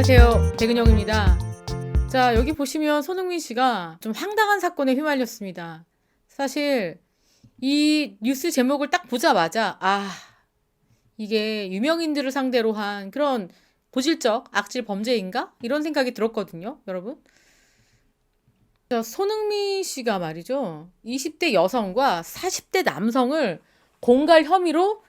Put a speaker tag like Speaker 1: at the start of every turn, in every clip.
Speaker 1: 안녕하세요. 백은영입니다. 자, 여기 보시면 손흥민 씨가 좀 황당한 사건에 휘말렸습니다. 사실 이 뉴스 제목을 딱 보자마자 이게 유명인들을 상대로 한 그런 고질적 악질 범죄인가? 이런 생각이 들었거든요, 여러분. 자, 손흥민 씨가 말이죠. 20대 여성과 40대 남성을 공갈 혐의로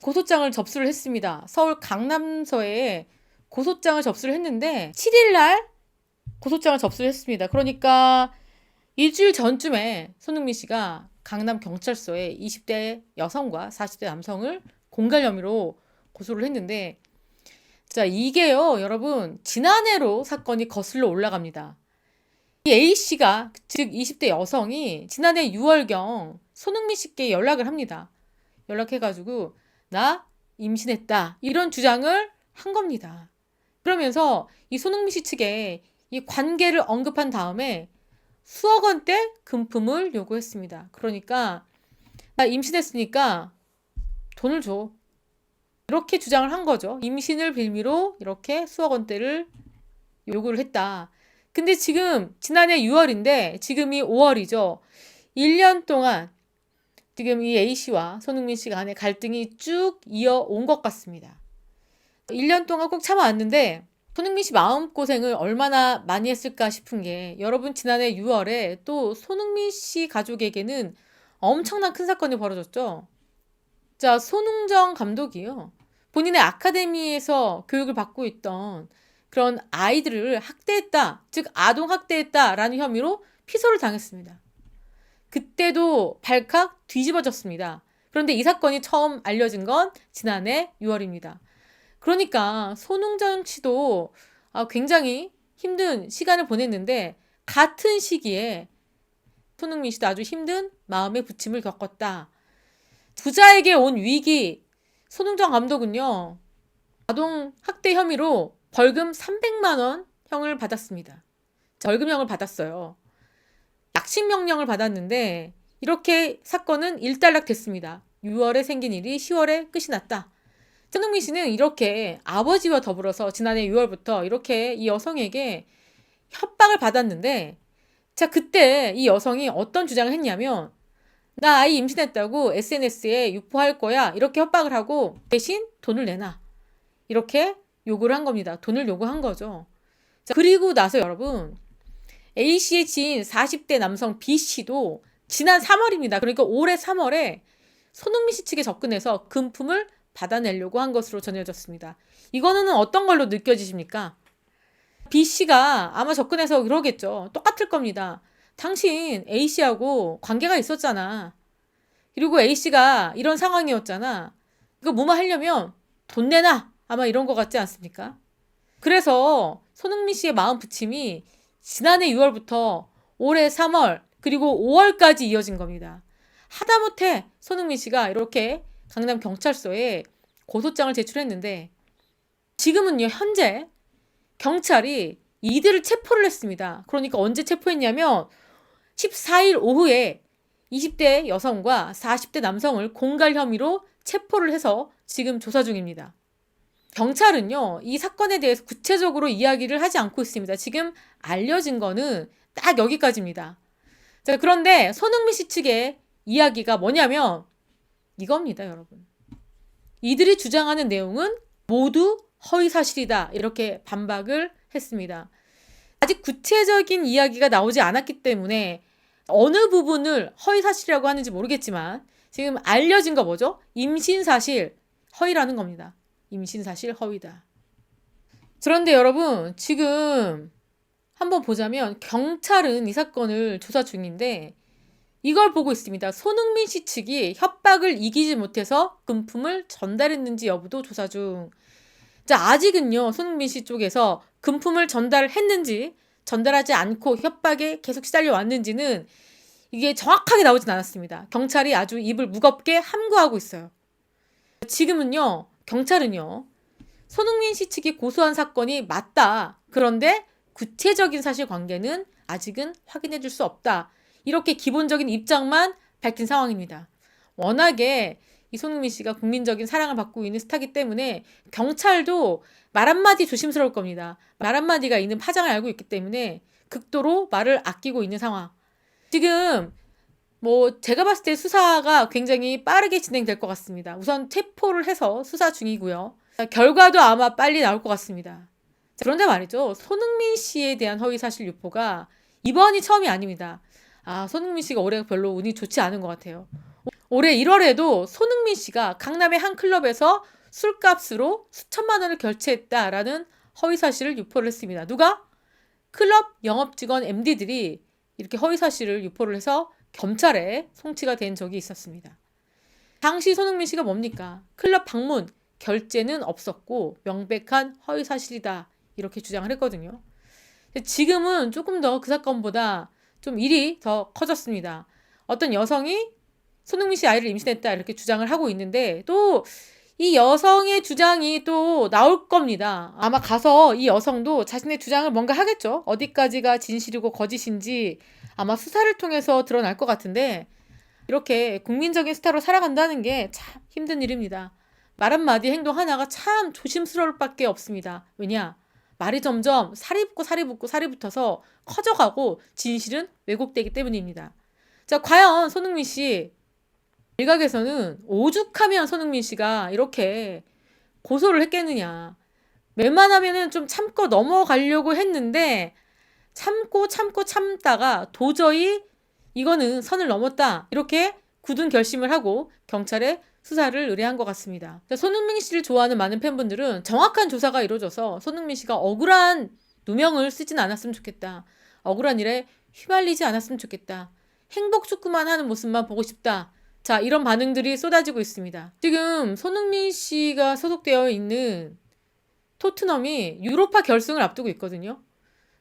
Speaker 1: 고소장을 접수를 했습니다. 서울 강남서에 고소장을 접수를 했는데 7일 날 고소장을 접수를 했습니다. 그러니까 일주일 전쯤에 손흥민 씨가 강남 경찰서에 20대 여성과 40대 남성을 공갈 혐의로 고소를 했는데, 자, 이게요, 여러분, 지난해로 사건이 거슬러 올라갑니다. 이 A씨가, 즉 20대 여성이 지난해 6월경 손흥민 씨께 연락을 합니다. 연락해가지고 나 임신했다, 이런 주장을 한 겁니다. 그러면서 이 손흥민 씨 측에 이 관계를 언급한 다음에 수억 원대 금품을 요구했습니다. 그러니까 나 임신했으니까 돈을 줘, 이렇게 주장을 한 거죠. 임신을 빌미로 이렇게 수억 원대를 요구를 했다. 근데 지금 지난해 6월인데 지금이 5월이죠. 1년 동안 지금 이 A씨와 손흥민 씨 간의 갈등이 쭉 이어온 것 같습니다. 1년 동안 꼭 참아왔는데 손흥민 씨 마음고생을 얼마나 많이 했을까 싶은 게, 여러분, 지난해 6월에 또 손흥민 씨 가족에게는 엄청난 큰 사건이 벌어졌죠. 자, 손흥정 감독이요, 본인의 아카데미에서 교육을 받고 있던 그런 아이들을 학대했다, 즉 아동학대했다라는 혐의로 피소를 당했습니다. 그때도 발칵 뒤집어졌습니다. 그런데 이 사건이 처음 알려진 건 지난해 6월입니다. 그러니까 손흥정 씨도 굉장히 힘든 시간을 보냈는데, 같은 시기에 손흥민 씨도 아주 힘든 마음의 부침을 겪었다. 부자에게 온 위기, 손흥정 감독은요, 아동 학대 혐의로 벌금 300만 원 형을 받았습니다. 벌금형을 받았어요. 약식 명령을 받았는데 이렇게 사건은 일단락됐습니다. 6월에 생긴 일이 10월에 끝이 났다. 손흥민 씨는 이렇게 아버지와 더불어서 지난해 6월부터 이렇게 이 여성에게 협박을 받았는데, 자, 그때 이 여성이 어떤 주장을 했냐면, 나 아이 임신했다고 SNS에 유포할 거야, 이렇게 협박을 하고 대신 돈을 내놔, 이렇게 요구를 한 겁니다. 돈을 요구한 거죠. 자, 그리고 나서 여러분, A씨의 지인 40대 남성 B씨도 지난 3월입니다. 그러니까 올해 3월에 손흥민 씨 측에 접근해서 금품을 받아내려고 한 것으로 전해졌습니다. 이거는 어떤 걸로 느껴지십니까? B씨가 아마 접근해서 그러겠죠. 똑같을 겁니다. 당신 A씨하고 관계가 있었잖아. 그리고 A씨가 이런 상황이었잖아. 이거 무마하려면 돈 내놔, 아마 이런 거 같지 않습니까? 그래서 손흥민 씨의 마음 부침이 지난해 6월부터 올해 3월 그리고 5월까지 이어진 겁니다. 하다못해 손흥민 씨가 이렇게 강남 경찰서에 고소장을 제출했는데, 지금은요, 현재 경찰이 이들을 체포를 했습니다. 그러니까 언제 체포했냐면 14일 오후에 20대 여성과 40대 남성을 공갈 혐의로 체포를 해서 지금 조사 중입니다. 경찰은요, 이 사건에 대해서 구체적으로 이야기를 하지 않고 있습니다. 지금 알려진 거는 딱 여기까지입니다. 자, 그런데 손흥민 씨 측의 이야기가 뭐냐면 이겁니다, 여러분. 이들이 주장하는 내용은 모두 허위사실이다, 이렇게 반박을 했습니다. 아직 구체적인 이야기가 나오지 않았기 때문에 어느 부분을 허위사실이라고 하는지 모르겠지만, 지금 알려진 거 뭐죠? 임신사실 허위라는 겁니다. 임신사실 허위다. 그런데 여러분, 지금 한번 보자면 경찰은 이 사건을 조사 중인데 이걸 보고 있습니다. 손흥민 씨 측이 협박을 이기지 못해서 금품을 전달했는지 여부도 조사 중. 자, 아직은요, 손흥민 씨 쪽에서 금품을 전달했는지 전달하지 않고 협박에 계속 시달려 왔는지는 이게 정확하게 나오진 않았습니다. 경찰이 아주 입을 무겁게 함구하고 있어요. 지금은요, 경찰은요, 손흥민 씨 측이 고소한 사건이 맞다, 그런데 구체적인 사실관계는 아직은 확인해 줄 수 없다, 이렇게 기본적인 입장만 밝힌 상황입니다. 워낙에 이 손흥민 씨가 국민적인 사랑을 받고 있는 스타이기 때문에 경찰도 말 한마디 조심스러울 겁니다. 말 한마디가 있는 파장을 알고 있기 때문에 극도로 말을 아끼고 있는 상황. 지금 뭐 제가 봤을 때 수사가 굉장히 빠르게 진행될 것 같습니다. 우선 체포를 해서 수사 중이고요. 결과도 아마 빨리 나올 것 같습니다. 자, 그런데 말이죠. 손흥민 씨에 대한 허위사실 유포가 이번이 처음이 아닙니다. 손흥민 씨가 올해 별로 운이 좋지 않은 것 같아요. 올해 1월에도 손흥민 씨가 강남의 한 클럽에서 술값으로 수천만 원을 결제했다라는 허위사실을 유포를 했습니다. 누가? 클럽 영업직원 MD들이 이렇게 허위사실을 유포를 해서 검찰에 송치가 된 적이 있었습니다. 당시 손흥민 씨가 뭡니까? 클럽 방문, 결제는 없었고 명백한 허위사실이다. 이렇게 주장을 했거든요. 지금은 조금 더 그 사건보다 좀 일이 더 커졌습니다. 어떤 여성이 손흥민 씨 아이를 임신했다 이렇게 주장을 하고 있는데 또 이 여성의 주장이 또 나올 겁니다. 아마 가서 이 여성도 자신의 주장을 뭔가 하겠죠. 어디까지가 진실이고 거짓인지 아마 수사를 통해서 드러날 것 같은데 이렇게 국민적인 스타로 살아간다는 게 참 힘든 일입니다. 말 한마디 행동 하나가 참 조심스러울 밖에 없습니다. 왜냐? 말이 점점 살이 붙어서 커져가고 진실은 왜곡되기 때문입니다. 자, 과연 손흥민 씨 일각에서는 오죽하면 손흥민 씨가 이렇게 고소를 했겠느냐. 웬만하면은 좀 참고 넘어가려고 했는데 참다가 도저히 이거는 선을 넘었다. 이렇게 굳은 결심을 하고 경찰에 수사를 의뢰한 것 같습니다. 손흥민 씨를 좋아하는 많은 팬분들은 정확한 조사가 이루어져서 손흥민 씨가 억울한 누명을 쓰진 않았으면 좋겠다. 억울한 일에 휘말리지 않았으면 좋겠다. 행복 축구만 하는 모습만 보고 싶다. 자, 이런 반응들이 쏟아지고 있습니다. 지금 손흥민 씨가 소속되어 있는 토트넘이 유로파 결승을 앞두고 있거든요.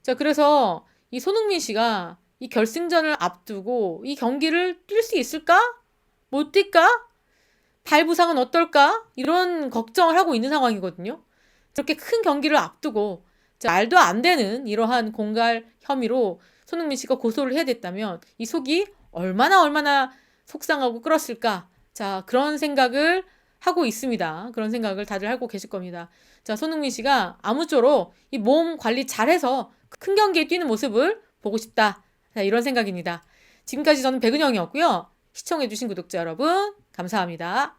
Speaker 1: 자, 그래서 이 손흥민 씨가 이 결승전을 앞두고 이 경기를 뛸 수 있을까? 못 뛸까? 발 부상은 어떨까? 이런 걱정을 하고 있는 상황이거든요. 저렇게 큰 경기를 앞두고 말도 안 되는 이러한 공갈 혐의로 손흥민 씨가 고소를 해야 됐다면 이 속이 얼마나 속상하고 끓었을까? 자, 그런 생각을 하고 있습니다. 그런 생각을 다들 하고 계실 겁니다. 자, 손흥민 씨가 아무쪼록 이 몸 관리 잘해서 큰 경기에 뛰는 모습을 보고 싶다. 자, 이런 생각입니다. 지금까지 저는 백은영이었고요. 시청해주신 구독자 여러분, 감사합니다.